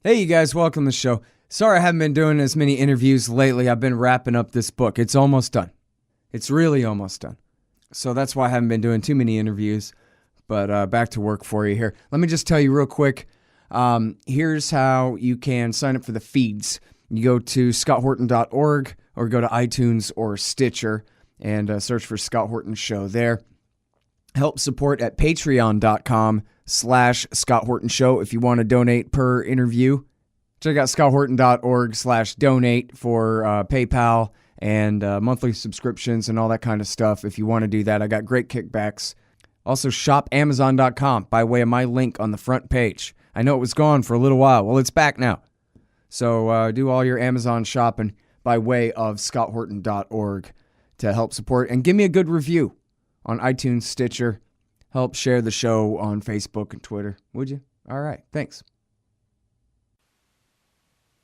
Hey, you guys, welcome to the show. Sorry I haven't been doing as many interviews lately. I've been wrapping up this book. It's almost done. It's really almost done. So that's why I haven't been doing too many interviews, but back to work for you here. Let me just tell you real quick. Here's how you can sign up for the feeds. You go to scotthorton.org or go to iTunes or Stitcher and search for Scott Horton Show there. Help support at patreon.com/Scott Horton Show if you want to donate per interview. Check out scotthorton.org/donate for PayPal and monthly subscriptions and all that kind of stuff if you want to do that. I got great kickbacks. Also, shopamazon.com by way of my link on the front page. I know it was gone for a little while. Well, it's back now. So do all your Amazon shopping by way of scotthorton.org to help support. And give me a good review on iTunes, Stitcher. Help share the show on Facebook and Twitter, would you? All right, thanks.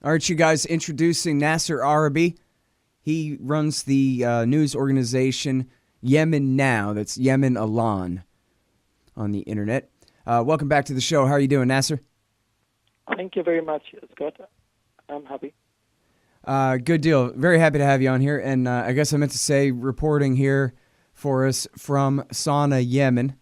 All right, you guys, introducing Nasser Arrabyee. He runs the news organization Yemen Now. That's Yemen Alan on the internet. Welcome back to the show. How are you doing, Nasser? Thank you very much, Scott. I'm happy. Good deal. Very happy to have you on here. And I guess I meant to say, reporting here for us from Sana'a, Yemen.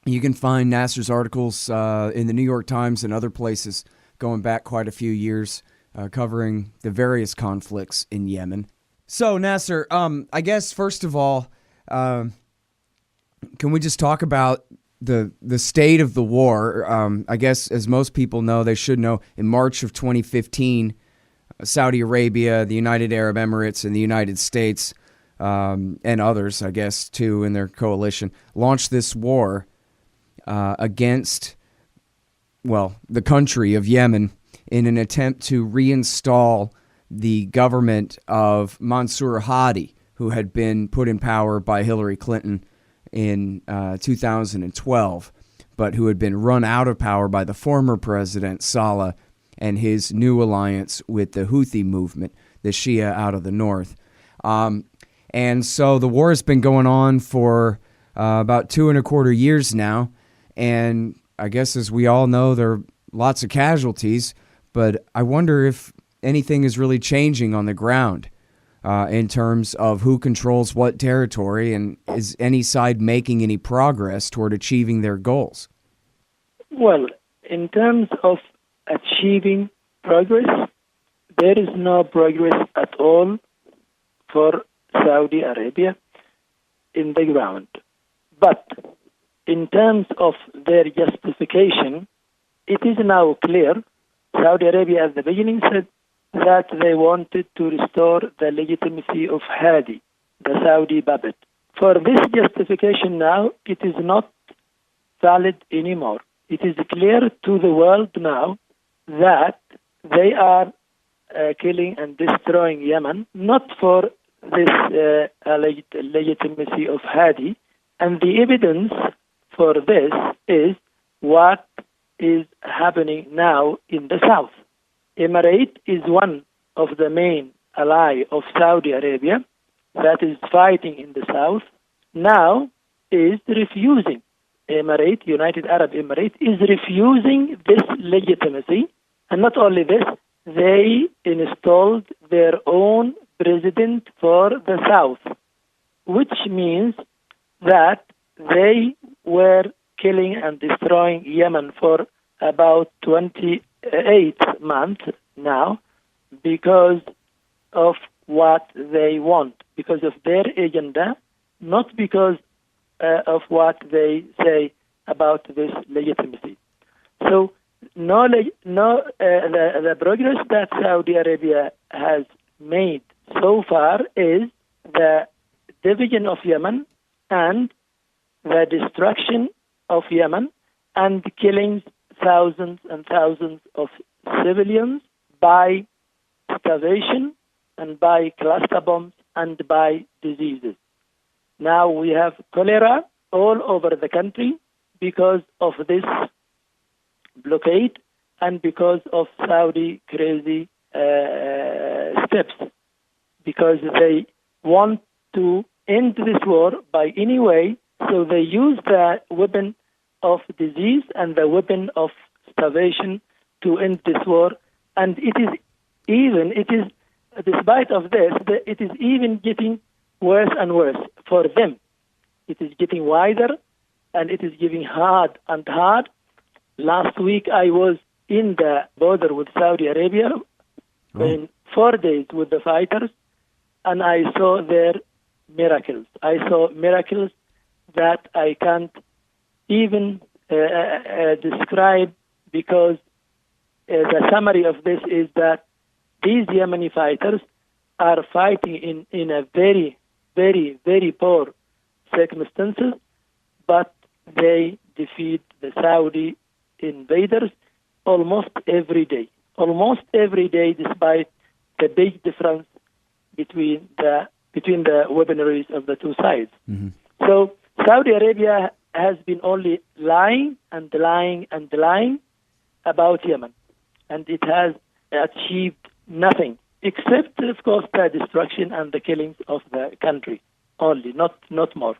You can find Nasser's articles in the New York Times and other places going back quite a few years, covering the various conflicts in Yemen. So, Nasser, I guess, first of all, can we just talk about the state of the war? I guess, as most people know, they should know, in March of 2015, Saudi Arabia, the United Arab Emirates, and the United States, and others, I guess, too, in their coalition, launched this war against, the country of Yemen in an attempt to reinstall the government of Mansur Hadi, who had been put in power by Hillary Clinton in 2012, but who had been run out of power by the former president, Saleh, and his new alliance with the Houthi movement, the Shia out of the north. And so the war has been going on for about 2.25 years now. And I guess, as we all know, there are lots of casualties. But I wonder if anything is really changing on the ground in terms of who controls what territory, and is any side making any progress toward achieving their goals? Well, in terms of achieving progress, there is no progress at all for Saudi Arabia in the ground. But in terms of their justification, it is now clear. Saudi Arabia at the beginning said that they wanted to restore the legitimacy of Hadi, the Saudi puppet. For this justification now, it is not valid anymore. It is clear to the world now that they are killing and destroying Yemen, not for this alleged legitimacy of Hadi. And the evidence for this is what is happening now in the south. Emirate is one of the main allies of Saudi Arabia that is fighting in the south, now is refusing. Emirate, United Arab Emirates, is refusing this legitimacy. And not only this, they installed their own president for the south, which means that they were killing and destroying Yemen for about 28 months now because of what they want, because of their agenda, not because of what they say about this legitimacy. So the progress that Saudi Arabia has made so far is the division of Yemen and the destruction of Yemen and killing thousands and thousands of civilians by starvation and by cluster bombs and by diseases. Now we have cholera all over the country because of this blockade and because of Saudi crazy steps, because they want to end this war by any way, so they use the weapon of disease and the weapon of starvation to end this war And despite of this, it is even getting worse and worse for them. It is getting wider, and it is getting hard and hard. Last week, I was in the border with Saudi Arabia in 4 days with the fighters, and I saw their miracles. I saw miracles that I can't even describe, because the summary of this is that these Yemeni fighters are fighting in a very, very, very poor circumstances, but they defeat the Saudi invaders almost every day. Almost every day, despite the big difference between the weaponries of the two sides. Mm-hmm. So Saudi Arabia has been only lying and lying and lying about Yemen, and it has achieved nothing except, of course, the destruction and the killings of the country only, not more.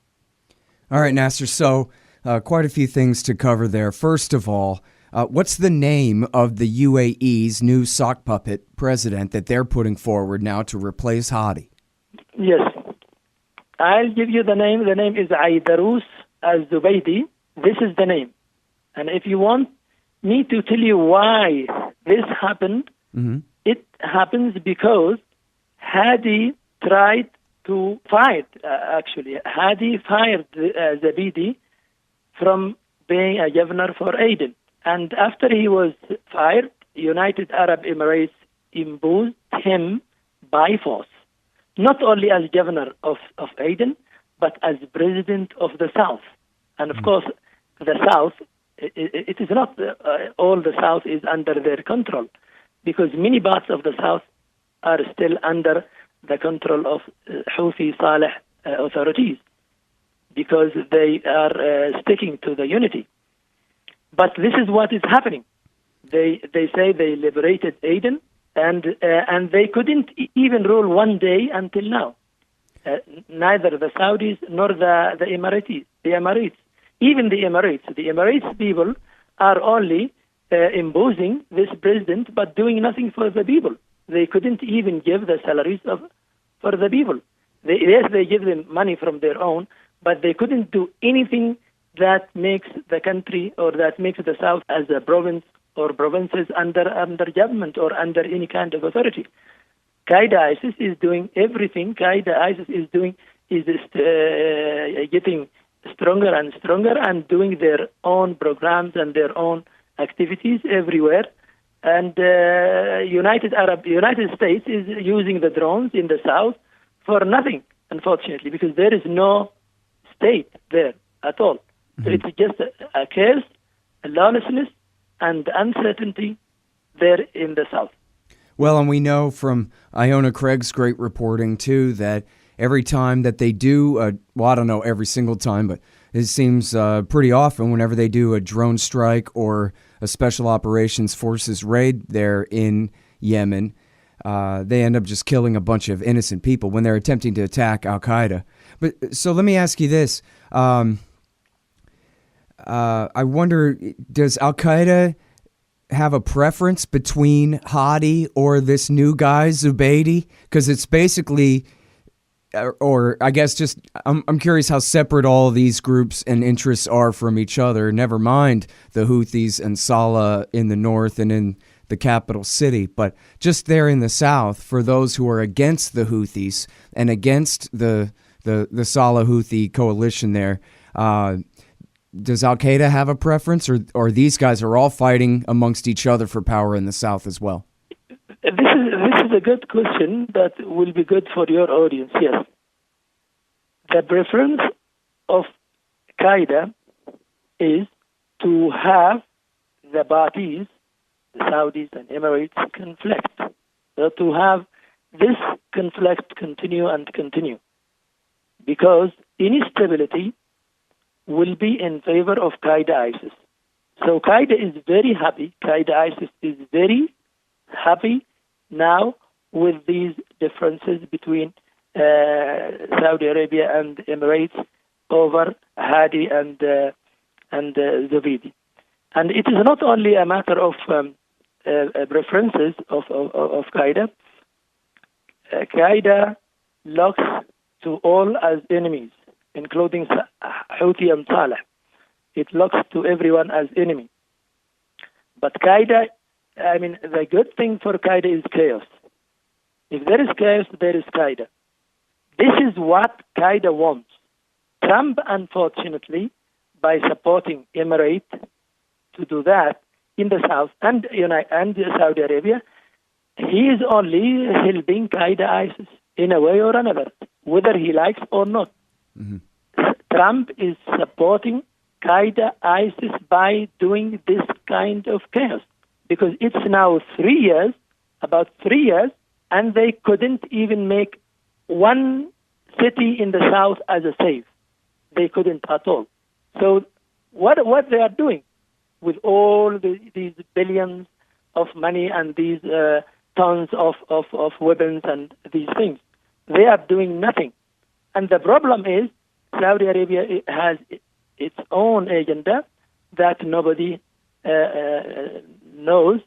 All right, Nasser, so quite a few things to cover there. First of all, what's the name of the UAE's new sock puppet president that they're putting forward now to replace Hadi? Yes, I'll give you the name. The name is Abdrabbuh al-Zubaydi. This is the name. And if you want me to tell you why this happened, mm-hmm. It happens because Hadi tried to fight, actually. Hadi fired Zabidi from being a governor for Aden. And after he was fired, United Arab Emirates imposed him by force, not only as governor of Aden, but as president of the South. And of course, the South, it is not all the South is under their control, because many parts of the South are still under the control of Houthi Saleh authorities, because they are sticking to the unity. But this is what is happening. They say they liberated Aden, and they couldn't even rule one day until now. Neither the Saudis nor the Emiratis. Even the Emirates people are only imposing this president, but doing nothing for the people. They couldn't even give the salaries for the people. They give them money from their own, but they couldn't do anything that makes the country, or that makes the South as a province or provinces under government or under any kind of authority. Qaeda ISIS is doing everything. Qaeda ISIS is getting stronger and stronger, and doing their own programs and their own activities everywhere. And United States is using the drones in the South for nothing, unfortunately, because there is no state there at all. Mm-hmm. So it's just a chaos, a lawlessness, and uncertainty there in the South. Well, and we know from Iona Craig's great reporting, too, that every time that they do, I don't know every single time, but it seems pretty often whenever they do a drone strike or a special operations forces raid there in Yemen, they end up just killing a bunch of innocent people when they're attempting to attack al-Qaeda. But so let me ask you this. I wonder, does al-Qaeda have a preference between Hadi or this new guy, Zubaydi? Because it's basically, or I guess just, I'm curious how separate all these groups and interests are from each other, never mind the Houthis and Salah in the north and in the capital city. But just there in the south, for those who are against the Houthis and against the Salah Houthi coalition there, does al-Qaeda have a preference, or these guys are all fighting amongst each other for power in the south as well? This is a good question that will be good for your audience, yes. The preference of Qaeda is to have the parties, the Saudis and Emirates, conflict. So to have this conflict continue, because instability will be in favor of Qaeda-ISIS. So Qaeda is very happy. Qaeda-ISIS is very happy now with these differences between Saudi Arabia and Emirates over Hadi and Zabidi. And it is not only a matter of preferences of Qaeda. Qaeda looks to all as enemies, including Houthi and Saleh. It looks to everyone as enemy. But Qaeda, the good thing for Qaeda is chaos. If there is chaos, there is Qaeda. This is what Qaeda wants. Trump, unfortunately, by supporting Emirates to do that in the south and Saudi Arabia, he is only helping Qaeda ISIS in a way or another, whether he likes or not. Mm-hmm. Trump is supporting Qaeda ISIS by doing this kind of chaos because it's now about 3 years, and they couldn't even make one city in the south as a safe. They couldn't at all. So what they are doing with all these billions of money and these tons of weapons and these things, they are doing nothing. And the problem is Saudi Arabia has its own agenda that nobody knows,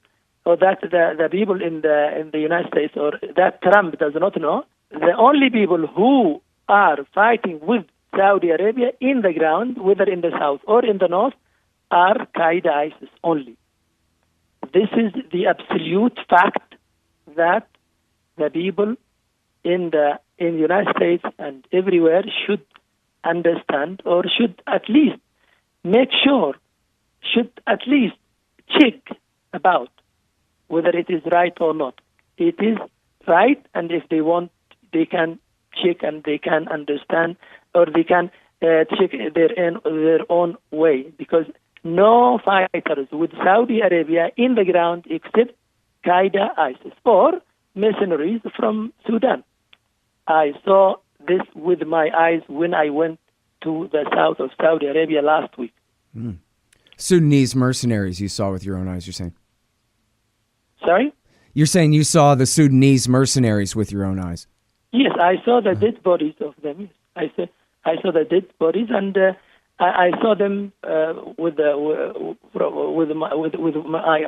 or that the people in the United States, or that Trump does not know. The only people who are fighting with Saudi Arabia in the ground, whether in the south or in the north, are Qaeda ISIS only. This is the absolute fact that the people in the United States and everywhere should understand, or should at least make sure, should at least check about whether it is right or not. It is right, and if they want, they can check and they can understand, or they can check their own way, because no fighters with Saudi Arabia in the ground except Qaeda ISIS or mercenaries from Sudan. I saw this with my eyes when I went to the south of Saudi Arabia last week. Mm. Sudanese mercenaries you saw with your own eyes, you're saying? Sorry? You're saying you saw the Sudanese mercenaries with your own eyes? Yes, I saw the dead bodies of them. I saw the dead bodies, and I saw them with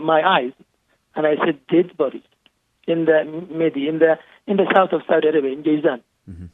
my eyes, and I said dead bodies in the south of Saudi Arabia, in Jizan. Mm-hmm.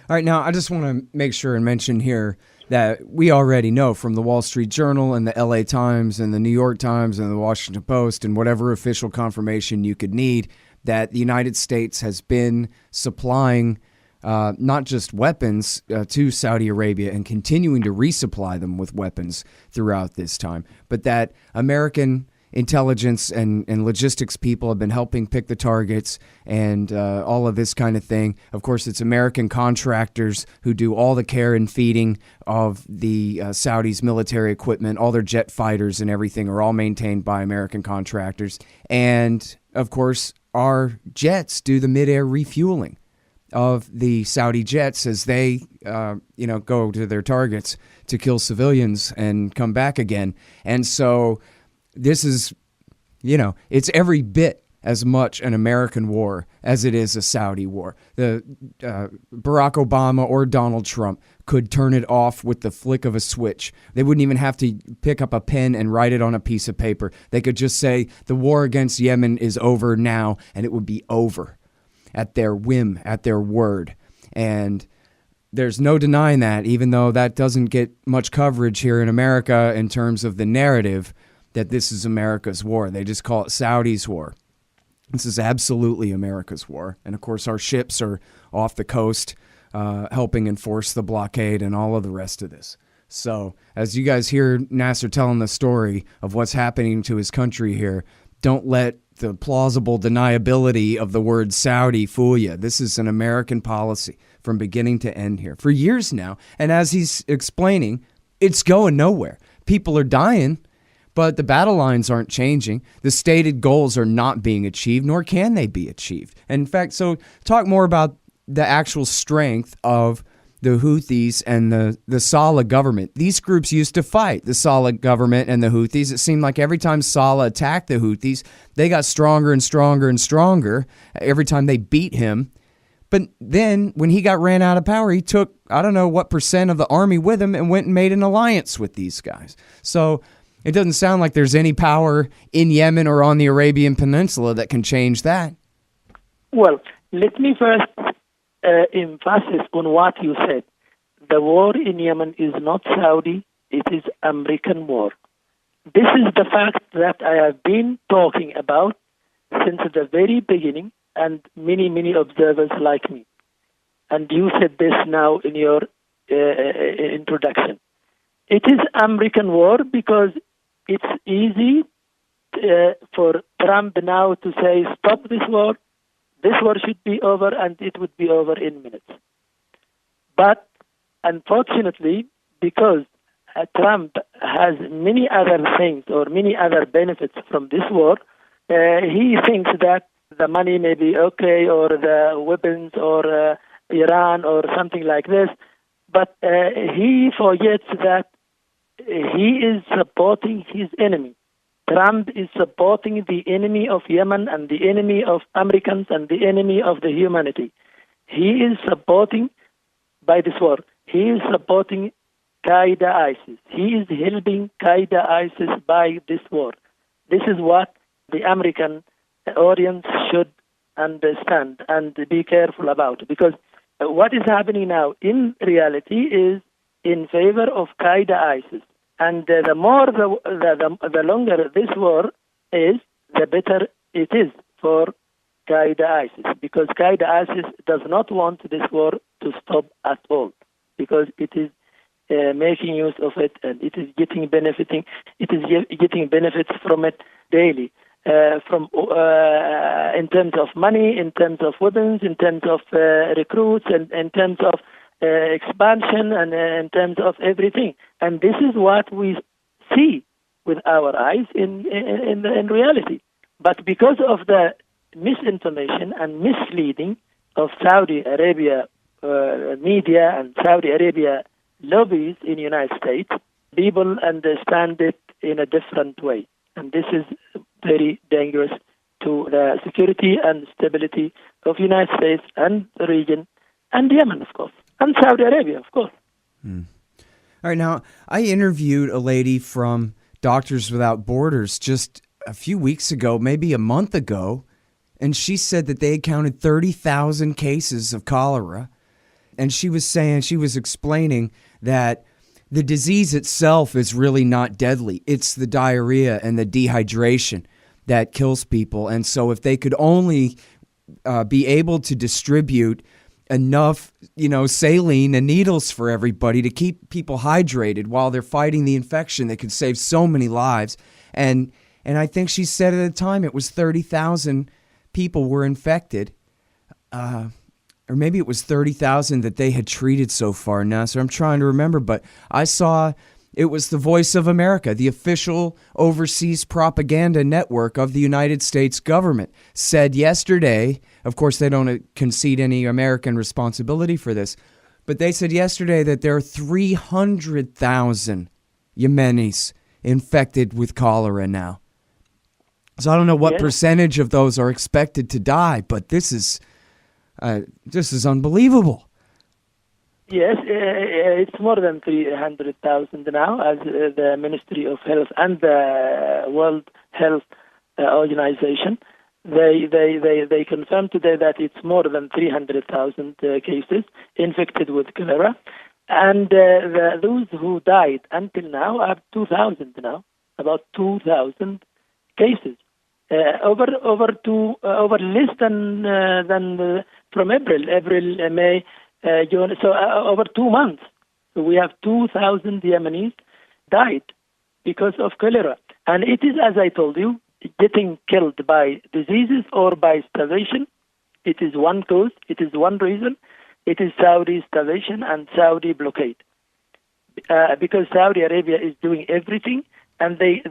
All right, now I just want to make sure and mention here that we already know from the Wall Street Journal and the LA Times and the New York Times and the Washington Post and whatever official confirmation you could need that the United States has been supplying not just weapons to Saudi Arabia and continuing to resupply them with weapons throughout this time, but that American intelligence and logistics people have been helping pick the targets and all of this kind of thing. Of course, it's American contractors who do all the care and feeding of the Saudis' military equipment. All their jet fighters and everything are all maintained by American contractors. And, of course, our jets do the mid-air refueling of the Saudi jets as they, go to their targets to kill civilians and come back again. And so this is, it's every bit as much an American war as it is a Saudi war. The Barack Obama or Donald Trump could turn it off with the flick of a switch. They wouldn't even have to pick up a pen and write it on a piece of paper. They could just say the war against Yemen is over now, and it would be over at their whim, at their word. And there's no denying that, even though that doesn't get much coverage here in America in terms of the narrative that this is America's war. They just call it Saudi's war. This is absolutely America's war. And, of course, our ships are off the coast helping enforce the blockade and all of the rest of this. So as you guys hear Nasser telling the story of what's happening to his country here, don't let the plausible deniability of the word Saudi fool you. This is an American policy from beginning to end here for years now. And as he's explaining, it's going nowhere. People are dying, but the battle lines aren't changing. The stated goals are not being achieved, nor can they be achieved. And in fact, so talk more about the actual strength of the Houthis and the Saleh government. These groups used to fight the Saleh government and the Houthis. It seemed like every time Saleh attacked the Houthis, they got stronger and stronger and stronger every time they beat him. But then when he got ran out of power, he took, I don't know what percent of the army with him and went and made an alliance with these guys. So It doesn't sound like there's any power in Yemen or on the Arabian Peninsula that can change that. Well, let me first emphasize on what you said. The war in Yemen is not Saudi, it is American war. This is the fact that I have been talking about since the very beginning, and many observers like me. And you said this now in your introduction. It is American war because it's easy for Trump now to say, stop this war should be over, and it would be over in minutes. But unfortunately, because Trump has many other things or many other benefits from this war, he thinks that the money may be okay, or the weapons, or Iran, or something like this. But he forgets that he is supporting his enemy. Trump is supporting the enemy of Yemen and the enemy of Americans and the enemy of the humanity. He is supporting, by this war, he is supporting Qaeda ISIS. He is helping Qaeda ISIS by this war. This is what the American audience should understand and be careful about, because what is happening now in reality is in favor of Qaeda ISIS. And the more, the longer this war is, the better it is for Qaeda ISIS, because Qaeda ISIS does not want this war to stop at all, because it is making use of it, and it is getting getting benefits from it daily, in terms of money, in terms of weapons, in terms of recruits, and in terms of expansion, and in terms of everything. And this is what we see with our eyes in reality. But because of the misinformation and misleading of Saudi Arabia media and Saudi Arabia lobbies in the United States, people understand it in a different way. And this is very dangerous to the security and stability of the United States and the region, and Yemen, of course, and Saudi Arabia, of course. All right, now, I interviewed a lady from Doctors Without Borders just a few weeks ago, maybe a month ago, and she said that they had counted 30,000 cases of cholera. And she was explaining that the disease itself is really not deadly. It's the diarrhea and the dehydration that kills people. And so if they could only be able to distribute enough, saline and needles for everybody to keep people hydrated while they're fighting the infection, they could save so many lives. And I think she said at the time it was 30,000 people were infected. Or maybe it was 30,000 that they had treated so far, Nasser. I'm trying to remember, but I saw it was the Voice of America, the official overseas propaganda network of the United States government, said yesterday, of course they don't concede any American responsibility for this, but they said yesterday that there are 300,000 Yemenis infected with cholera now. So I don't know what percentage of those are expected to die, but this is unbelievable. Yes, it's more than 300,000 now, as the Ministry of Health and the World Health Organization, they confirmed today that it's more than 300,000 cases infected with cholera, and those who died until now are 2,000 now, about 2,000 cases. Over less than from April, May, June, so over 2 months. So we have 2,000 Yemenis died because of cholera. And it is, as I told you, getting killed by diseases or by starvation. It is one cause, it is one reason. It is Saudi starvation and Saudi blockade. Because Saudi Arabia is doing everything, and they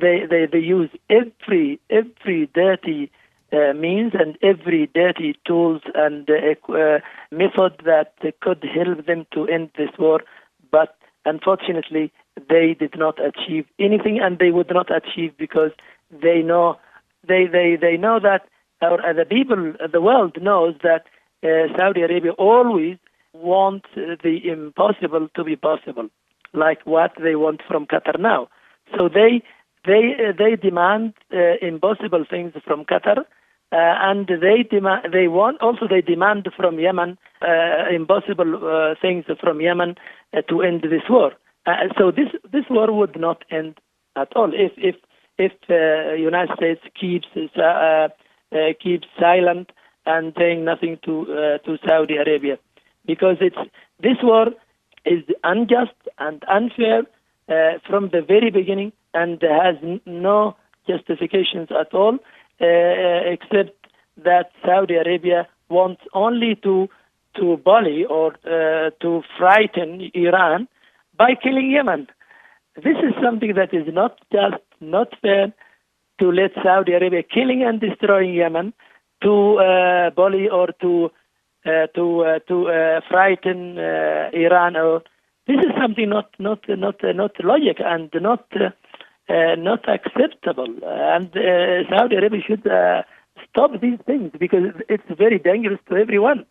use every dirty means and every dirty tools and method that could help them to end this war. But unfortunately, they did not achieve anything, and they would not achieve because they know that the people, the world knows that Saudi Arabia always wants the impossible to be possible, like what they want from Qatar now. So they they demand impossible things from Qatar, and they demand from Yemen impossible things from Yemen to end this war. So this war would not end at all if United States keeps silent and saying nothing to Saudi Arabia, because this war is unjust and unfair from the very beginning, and has no justifications at all, except that Saudi Arabia wants only to bully or to frighten Iran by killing Yemen. This is something that is not just, not fair, to let Saudi Arabia killing and destroying Yemen to bully or to frighten Iran. Or this is something not logic and not acceptable. And Saudi Arabia should stop these things, because it's very dangerous to everyone.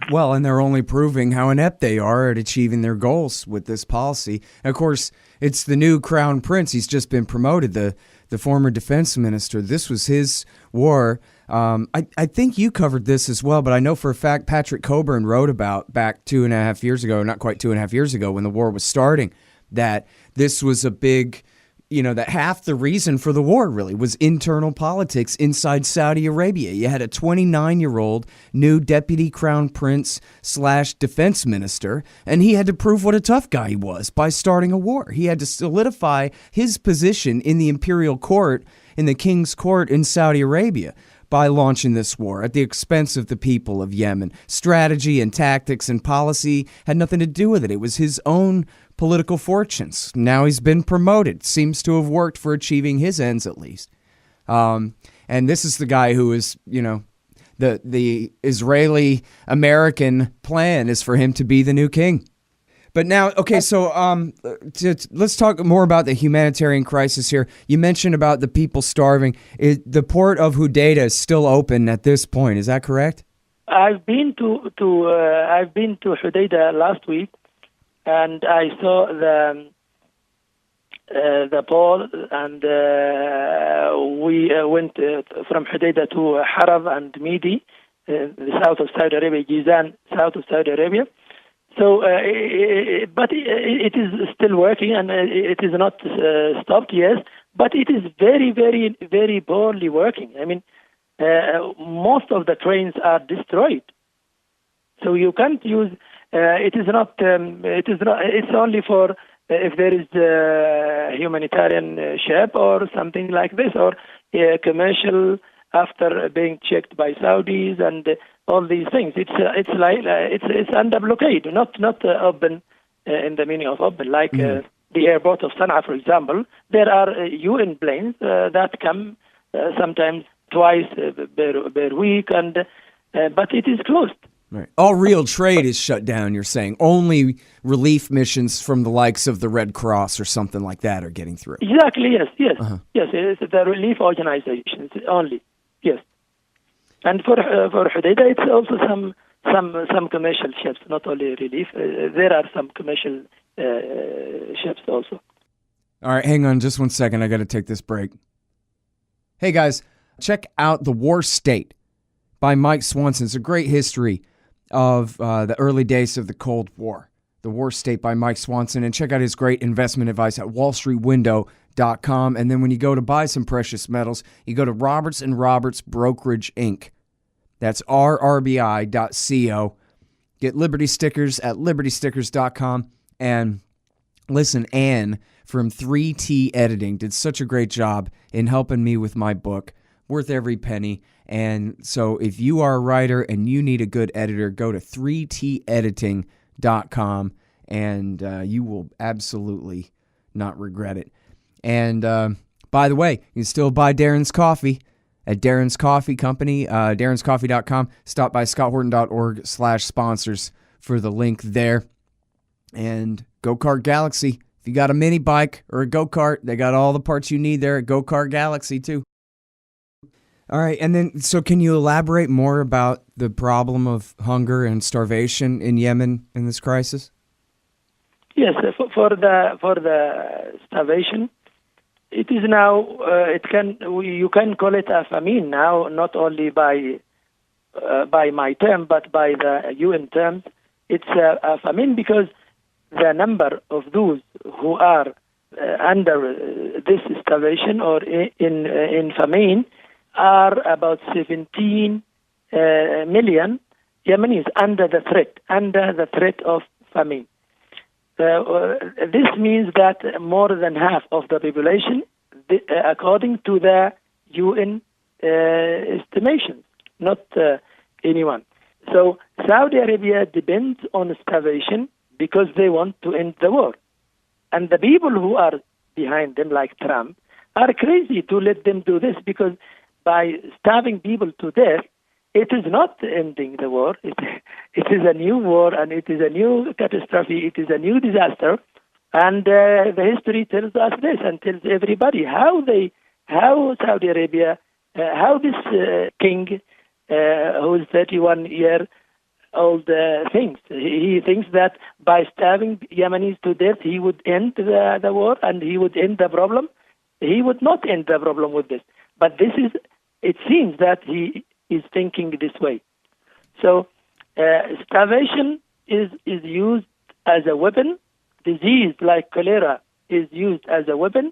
Well, and they're only proving how inept they are at achieving their goals with this policy. And of course, it's the new crown prince. He's just been promoted, the former defense minister. This was his war. I think you covered this as well, but I know for a fact Patrick Coburn wrote about back 2.5 years ago, not quite 2.5 years ago, when the war was starting, that this was a big, that half the reason for the war really was internal politics inside Saudi Arabia. You had a 29-year-old new deputy crown prince / defense minister, and he had to prove what a tough guy he was by starting a war. He had to solidify his position in the imperial court, in the king's court in Saudi Arabia, by launching this war at the expense of the people of Yemen. Strategy and tactics and policy had nothing to do with it. It was his own political fortunes. Now he's been promoted. Seems to have worked for achieving his ends, at least. And this is the guy who is, the Israeli-American plan is for him to be the new king. But now, okay, so let's talk more about the humanitarian crisis here. You mentioned about the people starving. The port of Hodeidah is still open at this point. Is that correct? I've been to Hodeidah last week, and I saw the port, and we went from Hodeidah to Harab and Midi, the south of Saudi Arabia, Jizan, south of Saudi Arabia. So, but it is still working, and it is not stopped, yes, but it is very, very, very poorly working. I mean, most of the trains are destroyed. So you can't use, it's only for if there is a humanitarian ship or something like this, or commercial after being checked by Saudis and all these things. It's under blockade, not open in the meaning of open, like the airport of Sana'a, for example. There are UN planes that come sometimes twice per week, but it is closed. Right. All real trade is shut down, you're saying. Only relief missions from the likes of the Red Cross or something like that are getting through. Exactly, yes. Yes, it's the relief organizations only, yes. And for Hodeidah, it's also some commercial ships, not only relief. There are some commercial ships also. All right, hang on just 1 second. I got to take this break. Hey, guys, check out The War State by Mike Swanson. It's a great history of the early days of the Cold War. The War State by Mike Swanson. And check out his great investment advice at wallstreetwindow.com. And then when you go to buy some precious metals, you go to Roberts & Roberts Brokerage Inc. That's rrbi.co. Get Liberty stickers at libertystickers.com. And listen, Ann from 3T Editing did such a great job in helping me with my book. Worth every penny. And so if you are a writer and you need a good editor, go to 3tediting.com and you will absolutely not regret it. And by the way, you can still buy Darren's Coffee at Darren's Coffee Company, darrenscoffee.com. Stop by scotthorton.org/sponsors for the link there. And Go-Kart Galaxy. If you got a mini bike or a go-kart, they got all the parts you need there at Go-Kart Galaxy too. All right, and then, so can you elaborate more about the problem of hunger and starvation in Yemen in this crisis? Yes, for the starvation, it is now. You can call it a famine now, not only by my term, but by the UN terms. It's a famine because the number of those who are under this starvation or in famine are about 17 million Yemenis under the threat of famine. This means that more than half of the population, according to the UN estimations, not anyone. So Saudi Arabia depends on starvation because they want to end the war. And the people who are behind them, like Trump, are crazy to let them do this, because by starving people to death, it is not ending the war. It is a new war, and it is a new catastrophe. It is a new disaster. And the history tells us this and tells everybody how Saudi Arabia, how this king, who is 31-year-old, thinks. He thinks that by starving Yemenis to death, he would end the war and he would end the problem. He would not end the problem with this. But it seems that he is thinking this way. So starvation is used as a weapon. Disease like cholera is used as a weapon,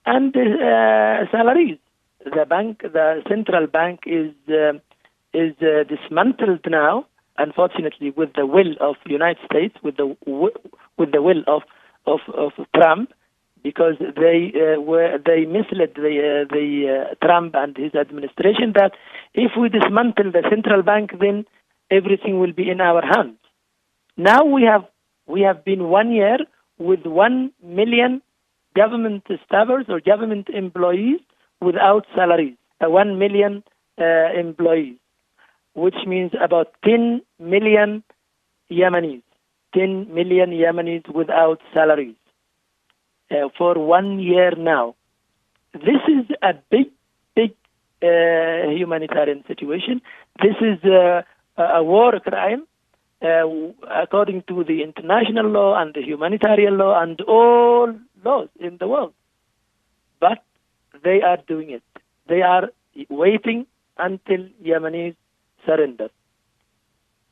and salaries. The central bank is dismantled now, unfortunately, with the will of the United States, with the will of Trump, because they misled the Trump and his administration that if we dismantle the central bank, then everything will be in our hands. Now we have been 1 year with 1 million government staffers or government employees without salaries. 1 million employees, which means about 10 million Yemenis. 10 million Yemenis without salaries for 1 year now. This is a big humanitarian situation. This is a war crime according to the international law and the humanitarian law and all laws in the world. But they are doing it. They are waiting until Yemenis surrender.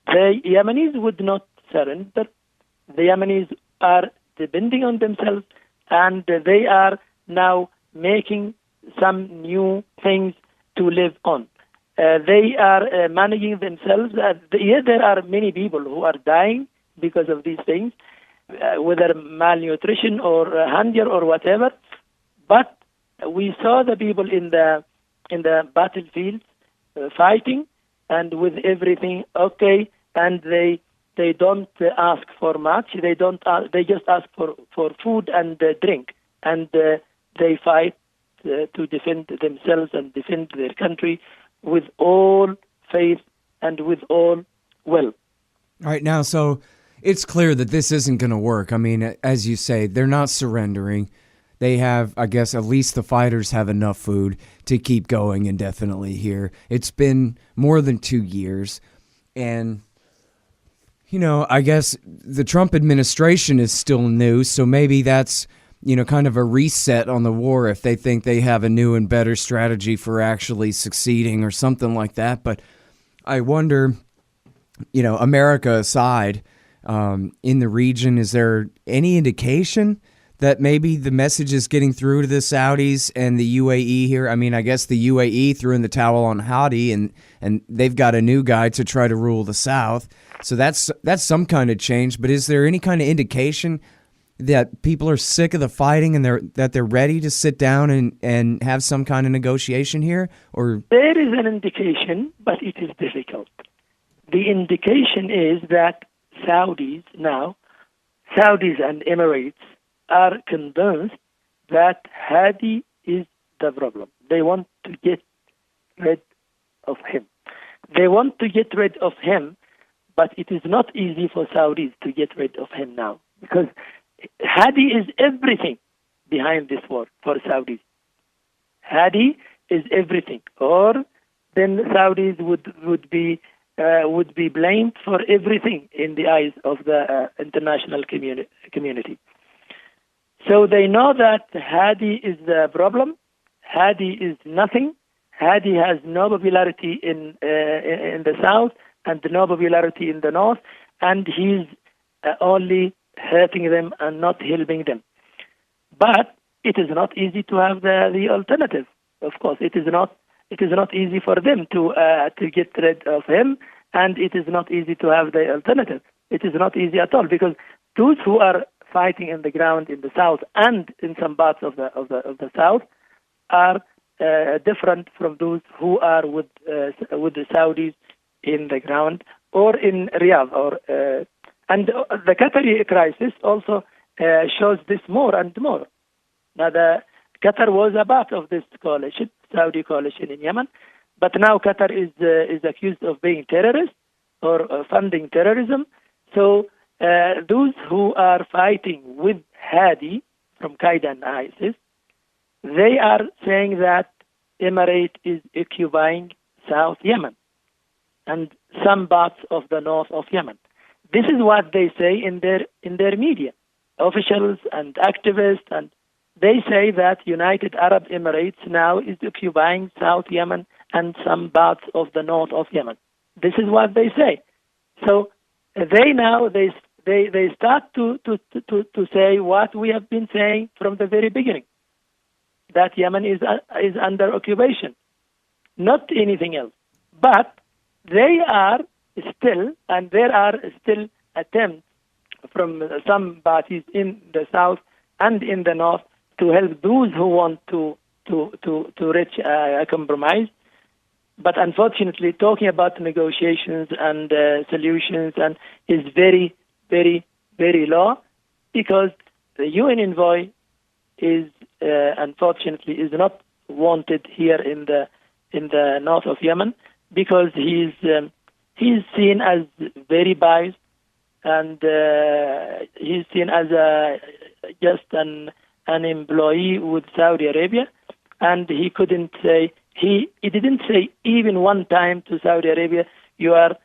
The Yemenis would not surrender. The Yemenis are depending on themselves, and they are now making some new things to live on. They are managing themselves. There are many people who are dying because of these things, whether malnutrition or hunger or whatever. But we saw the people in the battlefields fighting, and with everything okay, and they don't ask for much. They just ask for food and drink, and they fight to defend themselves and defend their country with all faith and with all will. All right, now, so it's clear that this isn't going to work. I mean, as you say, they're not surrendering. They have, I guess, at least the fighters have enough food to keep going indefinitely here. It's been more than 2 years. And, you know, I guess the Trump administration is still new, so maybe that's, you know, kind of a reset on the war if they think they have a new and better strategy for actually succeeding or something like that. But I wonder, you know, America aside, in the region, is there any indication that maybe the message is getting through to the Saudis and the UAE here? I mean, I guess the UAE threw in the towel on Hadi, and they've got a new guy to try to rule the South. So that's some kind of change. But is there any kind of indication that people are sick of the fighting and that they're ready to sit down and have some kind of negotiation here? Or there is an indication, but it is difficult. The indication is that Saudis and Emirates are convinced that Hadi is the problem. They want to get rid of him. They want to get rid of him, but it is not easy for Saudis to get rid of him now, because Hadi is everything behind this war for Saudis. Hadi is everything, or then Saudis would be blamed for everything in the eyes of the international community. So they know that Hadi is the problem. Hadi is nothing. Hadi has no popularity in the south and no popularity in the north, and he's only hurting them and not helping them. But it is not easy to have the alternative. Of course, it is not easy for them to get rid of him, and it is not easy to have the alternative. It is not easy at all, because those who are fighting in the ground in the south and in some parts of the south are different from those who are with the Saudis in the ground or in Riyadh. And the Qatari crisis also shows this more and more. Now, Qatar was a part of this coalition, Saudi coalition in Yemen, but now Qatar is accused of being terrorist or funding terrorism. So those who are fighting with Hadi from Qaeda and ISIS, they are saying that Emirate is occupying South Yemen and some parts of the north of Yemen. This is what they say in their media, officials and activists, and they say that United Arab Emirates now is occupying South Yemen and some parts of the north of Yemen. This is what they say. So they start to say what we have been saying from the very beginning, that Yemen is under occupation, not anything else. But they are still, and there are still attempts from some parties in the south and in the north to help those who want to reach a compromise. But unfortunately, talking about negotiations and solutions is very, very, very low, because the UN envoy is unfortunately is not wanted here in the north of Yemen, because he's seen as very biased, and he's seen as just an employee with Saudi Arabia, and he couldn't say, he didn't say even one time to Saudi Arabia, you are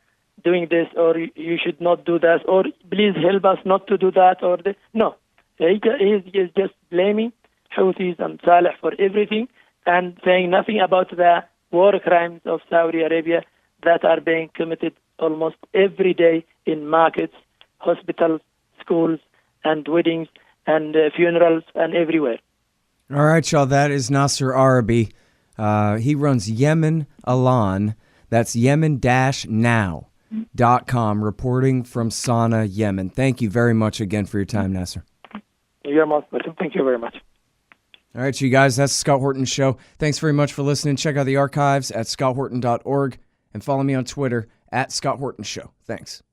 doing this, or you should not do that, or please help us not to do that, or this. No, he is just blaming Houthis and Saleh for everything, and saying nothing about the war crimes of Saudi Arabia that are being committed almost every day in markets, hospitals, schools, and weddings, and funerals, and everywhere. All right, y'all, that is Nasser Arrabyee. He runs Yemen Alan. That's yemen-now.com, reporting from Sana'a, Yemen. Thank you very much again for your time, Nasser. You're most welcome. Thank you very much. All right, you guys, that's the Scott Horton Show. Thanks very much for listening. Check out the archives at scotthorton.org and follow me on Twitter at Scott Horton Show. Thanks.